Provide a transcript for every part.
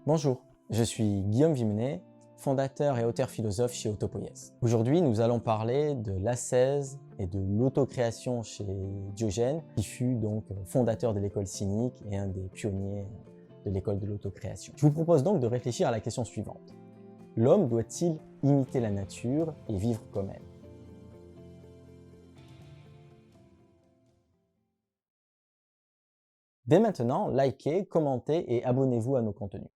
Bonjour, je suis Guillaume Vimenet, fondateur et auteur philosophe chez Autopoïèse. Aujourd'hui, nous allons parler de l'ascèse et de l'autocréation chez Diogène, qui fut donc fondateur de l'école cynique et un des pionniers de l'école de l'autocréation. Je vous propose donc de réfléchir à la question suivante. L'homme doit-il imiter la nature et vivre comme elle? Dès maintenant, likez, commentez et abonnez-vous à nos contenus.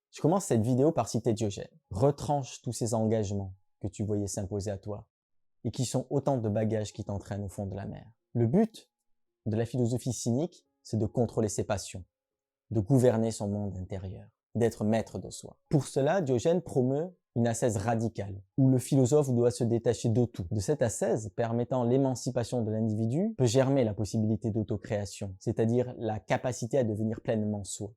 Je commence cette vidéo par citer Diogène. Retranche tous ces engagements que tu voyais s'imposer à toi et qui sont autant de bagages qui t'entraînent au fond de la mer. Le but de la philosophie cynique, c'est de contrôler ses passions, de gouverner son monde intérieur, d'être maître de soi. Pour cela, Diogène promeut une ascèse radicale, où le philosophe doit se détacher de tout. De cette ascèse, permettant l'émancipation de l'individu, peut germer la possibilité d'autocréation, c'est-à-dire la capacité à devenir pleinement soi.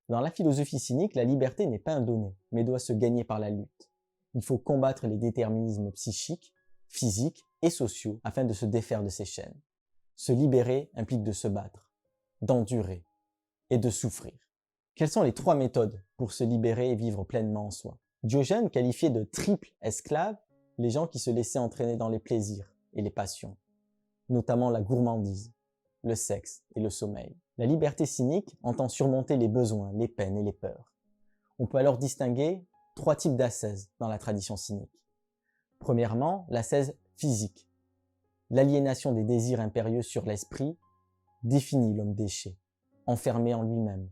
Dans la philosophie cynique, la liberté n'est pas un donné, mais doit se gagner par la lutte. Il faut combattre les déterminismes psychiques, physiques et sociaux afin de se défaire de ces chaînes. Se libérer implique de se battre, d'endurer et de souffrir. Quelles sont les 3 méthodes pour se libérer et vivre pleinement en soi? Diogène qualifiait de triple esclaves les gens qui se laissaient entraîner dans les plaisirs et les passions, notamment la gourmandise, le sexe et le sommeil. La liberté cynique entend surmonter les besoins, les peines et les peurs. On peut alors distinguer 3 types d'ascèse dans la tradition cynique. Premièrement, l'ascèse physique. L'aliénation des désirs impérieux sur l'esprit définit l'homme déchet, enfermé en lui-même,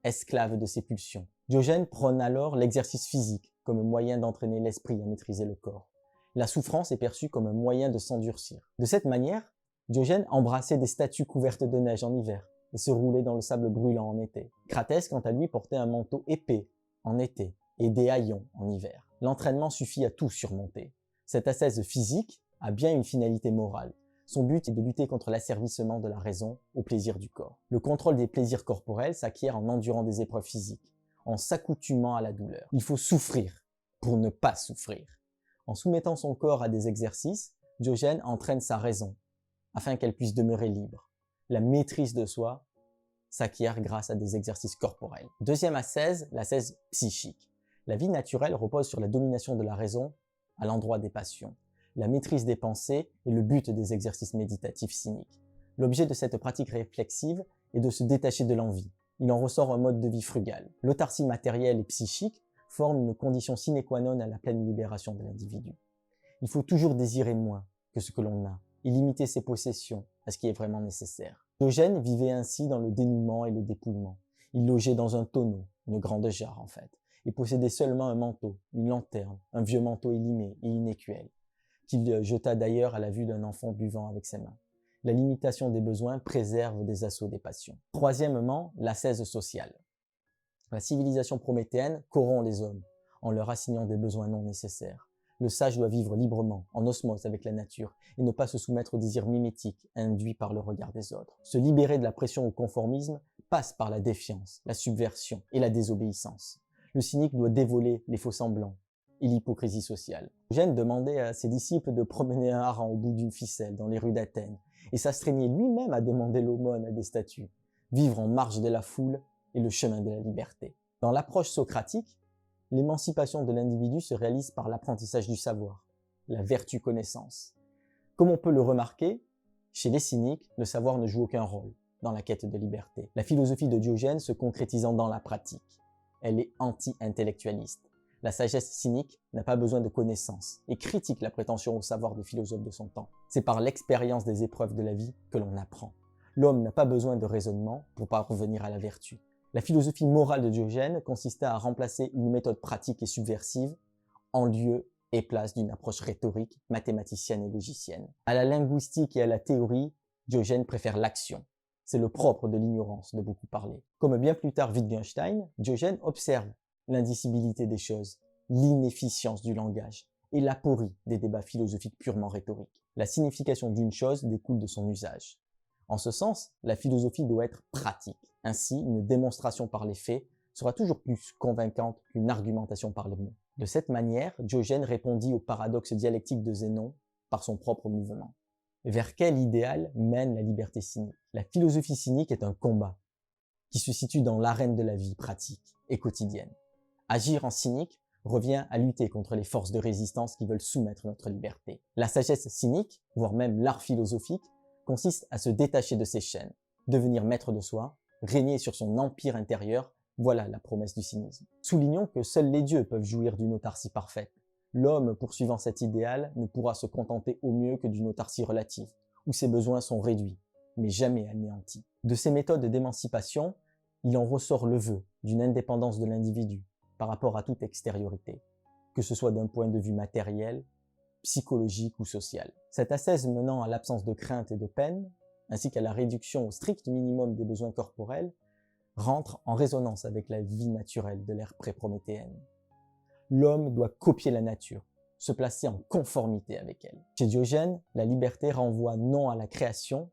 esclave de ses pulsions. Diogène prône alors l'exercice physique comme moyen d'entraîner l'esprit à maîtriser le corps. La souffrance est perçue comme un moyen de s'endurcir. De cette manière, Diogène embrassait des statues couvertes de neige en hiver et se roulait dans le sable brûlant en été. Cratès, quant à lui, portait un manteau épais en été et des haillons en hiver. L'entraînement suffit à tout surmonter. Cette ascèse physique a bien une finalité morale. Son but est de lutter contre l'asservissement de la raison au plaisir du corps. Le contrôle des plaisirs corporels s'acquiert en endurant des épreuves physiques, en s'accoutumant à la douleur. Il faut souffrir pour ne pas souffrir. En soumettant son corps à des exercices, Diogène entraîne sa raison, afin qu'elle puisse demeurer libre. La maîtrise de soi s'acquiert grâce à des exercices corporels. Deuxième ascèse, l'ascèse psychique. La vie naturelle repose sur la domination de la raison à l'endroit des passions. La maîtrise des pensées est le but des exercices méditatifs cyniques. L'objet de cette pratique réflexive est de se détacher de l'envie. Il en ressort un mode de vie frugal. L'autarcie matérielle et psychique forme une condition sine qua non à la pleine libération de l'individu. Il faut toujours désirer moins que ce que l'on a et limiter ses possessions à ce qui est vraiment nécessaire. Diogène vivait ainsi dans le dénuement et le dépouillement. Il logeait dans un tonneau, une grande jarre en fait, et possédait seulement un manteau, une lanterne, un vieux manteau élimé et inécuel, qu'il jeta d'ailleurs à la vue d'un enfant buvant avec ses mains. La limitation des besoins préserve des assauts des passions. Troisièmement, l'ascèse sociale. La civilisation prométhéenne corrompt les hommes en leur assignant des besoins non nécessaires. Le sage doit vivre librement, en osmose avec la nature, et ne pas se soumettre aux désirs mimétiques induits par le regard des autres. Se libérer de la pression au conformisme passe par la défiance, la subversion et la désobéissance. Le cynique doit dévoiler les faux-semblants et l'hypocrisie sociale. Diogène demandait à ses disciples de promener un hareng au bout d'une ficelle dans les rues d'Athènes, et s'astreignait lui-même à demander l'aumône à des statues. Vivre en marge de la foule est le chemin de la liberté. Dans l'approche socratique, l'émancipation de l'individu se réalise par l'apprentissage du savoir, la vertu connaissance. Comme on peut le remarquer, chez les cyniques, le savoir ne joue aucun rôle dans la quête de liberté. La philosophie de Diogène se concrétisant dans la pratique. Elle est anti-intellectualiste. La sagesse cynique n'a pas besoin de connaissances et critique la prétention au savoir des philosophes de son temps. C'est par l'expérience des épreuves de la vie que l'on apprend. L'homme n'a pas besoin de raisonnement pour parvenir à la vertu. La philosophie morale de Diogène consistait à remplacer une méthode pratique et subversive en lieu et place d'une approche rhétorique, mathématicienne et logicienne. À la linguistique et à la théorie, Diogène préfère l'action. C'est le propre de l'ignorance de beaucoup parler. Comme bien plus tard Wittgenstein, Diogène observe l'indicibilité des choses, l'inefficience du langage et l'aporie des débats philosophiques purement rhétoriques. La signification d'une chose découle de son usage. En ce sens, la philosophie doit être pratique. Ainsi, une démonstration par les faits sera toujours plus convaincante qu'une argumentation par les mots. De cette manière, Diogène répondit au paradoxe dialectique de Zénon par son propre mouvement. Vers quel idéal mène la liberté cynique? La philosophie cynique est un combat qui se situe dans l'arène de la vie pratique. et quotidienne. Agir en cynique revient à lutter contre les forces de résistance qui veulent soumettre notre liberté. La sagesse cynique, voire même l'art philosophique, consiste à se détacher de ses chaînes, devenir maître de soi, régner sur son empire intérieur. Voilà la promesse du cynisme. Soulignons que seuls les dieux peuvent jouir d'une autarcie parfaite. L'homme, poursuivant cet idéal, ne pourra se contenter au mieux que d'une autarcie relative, où ses besoins sont réduits, mais jamais anéantis. De ces méthodes d'émancipation, il en ressort le vœu d'une indépendance de l'individu par rapport à toute extériorité, que ce soit d'un point de vue matériel, psychologique ou social. Cette ascèse menant à l'absence de crainte et de peine, ainsi qu'à la réduction au strict minimum des besoins corporels, rentre en résonance avec la vie naturelle de l'ère pré-prométhéenne. L'homme doit copier la nature, se placer en conformité avec elle. Chez Diogène, la liberté renvoie non à la création,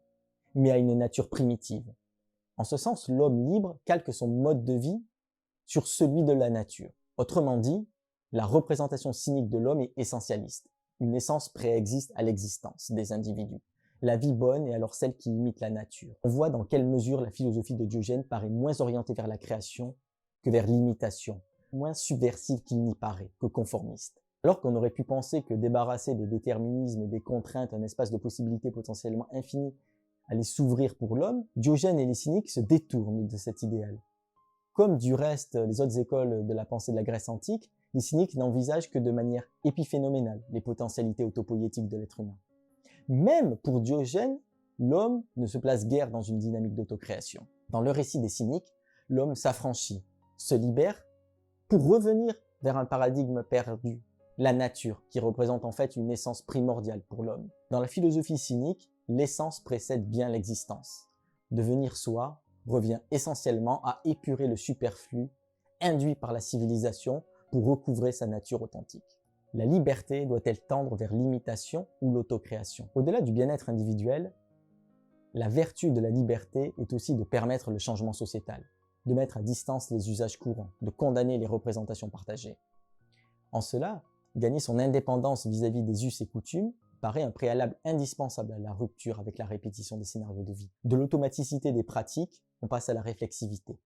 mais à une nature primitive. En ce sens, l'homme libre calque son mode de vie sur celui de la nature. Autrement dit, la représentation cynique de l'homme est essentialiste. Une essence préexiste à l'existence des individus. La vie bonne est alors celle qui imite la nature. On voit dans quelle mesure la philosophie de Diogène paraît moins orientée vers la création que vers l'imitation, moins subversive qu'il n'y paraît que conformiste. Alors qu'on aurait pu penser que débarrasser des déterminismes et des contraintes un espace de possibilités potentiellement infini allait s'ouvrir pour l'homme, Diogène et les cyniques se détournent de cet idéal. Comme du reste les autres écoles de la pensée de la Grèce antique, les cyniques n'envisagent que de manière épiphénoménale les potentialités autopoïétiques de l'être humain. Même pour Diogène, l'homme ne se place guère dans une dynamique d'autocréation. Dans le récit des cyniques, l'homme s'affranchit, se libère pour revenir vers un paradigme perdu, la nature, qui représente en fait une essence primordiale pour l'homme. Dans la philosophie cynique, l'essence précède bien l'existence. Devenir soi revient essentiellement à épurer le superflu induit par la civilisation pour recouvrer sa nature authentique. La liberté doit-elle tendre vers l'imitation ou l'autocréation? Au-delà du bien-être individuel, la vertu de la liberté est aussi de permettre le changement sociétal, de mettre à distance les usages courants, de condamner les représentations partagées. En cela, gagner son indépendance vis-à-vis des us et coutumes paraît un préalable indispensable à la rupture avec la répétition des scénarios de vie. De l'automaticité des pratiques, on passe à la réflexivité.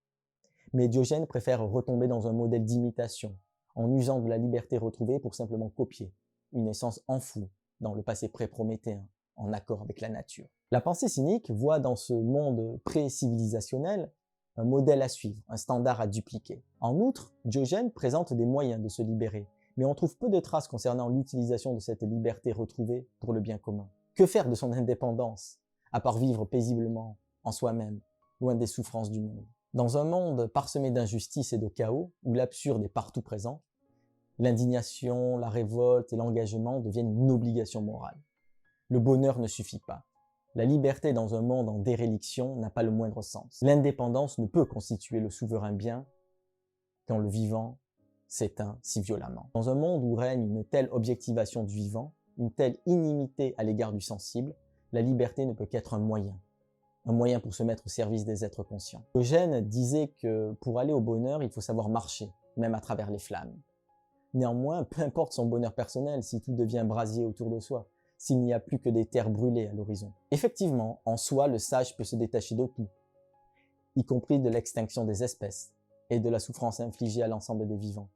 Mais Diogène préfère retomber dans un modèle d'imitation, en usant de la liberté retrouvée pour simplement copier une essence enfouie dans le passé pré-prométhéen, en accord avec la nature. La pensée cynique voit dans ce monde pré-civilisationnel un modèle à suivre, un standard à dupliquer. En outre, Diogène présente des moyens de se libérer, mais on trouve peu de traces concernant l'utilisation de cette liberté retrouvée pour le bien commun. Que faire de son indépendance, à part vivre paisiblement en soi-même, loin des souffrances du monde? Dans un monde parsemé d'injustice et de chaos, où l'absurde est partout présent, l'indignation, la révolte et l'engagement deviennent une obligation morale. Le bonheur ne suffit pas. La liberté dans un monde en déréliction n'a pas le moindre sens. L'indépendance ne peut constituer le souverain bien quand le vivant s'éteint si violemment. Dans un monde où règne une telle objectivation du vivant, une telle inimité à l'égard du sensible, la liberté ne peut qu'être un moyen pour se mettre au service des êtres conscients. Diogène disait que pour aller au bonheur, il faut savoir marcher, même à travers les flammes. Néanmoins, peu importe son bonheur personnel si tout devient brasier autour de soi, s'il n'y a plus que des terres brûlées à l'horizon. Effectivement, en soi, le sage peut se détacher de tout, y compris de l'extinction des espèces et de la souffrance infligée à l'ensemble des vivants.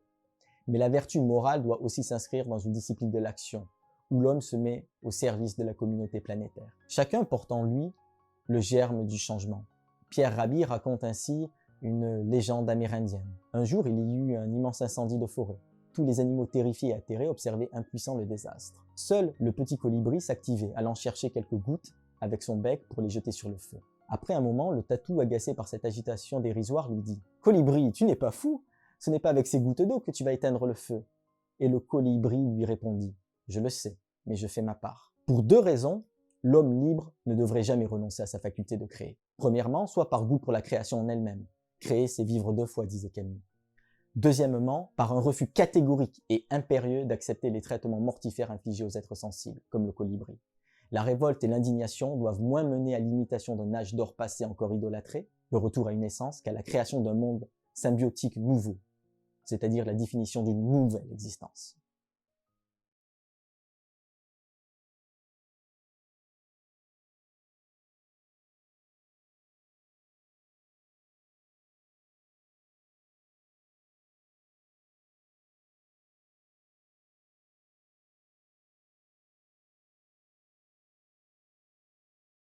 Mais la vertu morale doit aussi s'inscrire dans une discipline de l'action, où l'homme se met au service de la communauté planétaire. Chacun porte en lui le germe du changement. Pierre Rabhi raconte ainsi une légende amérindienne. Un jour, il y eut un immense incendie de forêt. Tous les animaux terrifiés et atterrés observaient impuissants le désastre. Seul le petit colibri s'activait, allant chercher quelques gouttes avec son bec pour les jeter sur le feu. Après un moment, le tatou, agacé par cette agitation dérisoire, lui dit « Colibri, tu n'es pas fou? Ce n'est pas avec ces gouttes d'eau que tu vas éteindre le feu. » Et le colibri lui répondit « Je le sais, mais je fais ma part. » Pour deux raisons, l'homme libre ne devrait jamais renoncer à sa faculté de créer. Premièrement, soit par goût pour la création en elle-même. Créer, c'est vivre deux fois, disait Camus. Deuxièmement, par un refus catégorique et impérieux d'accepter les traitements mortifères infligés aux êtres sensibles, comme le colibri. La révolte et l'indignation doivent moins mener à l'imitation d'un âge d'or passé encore idolâtré, le retour à une essence, qu'à la création d'un monde symbiotique nouveau, c'est-à-dire la définition d'une nouvelle existence.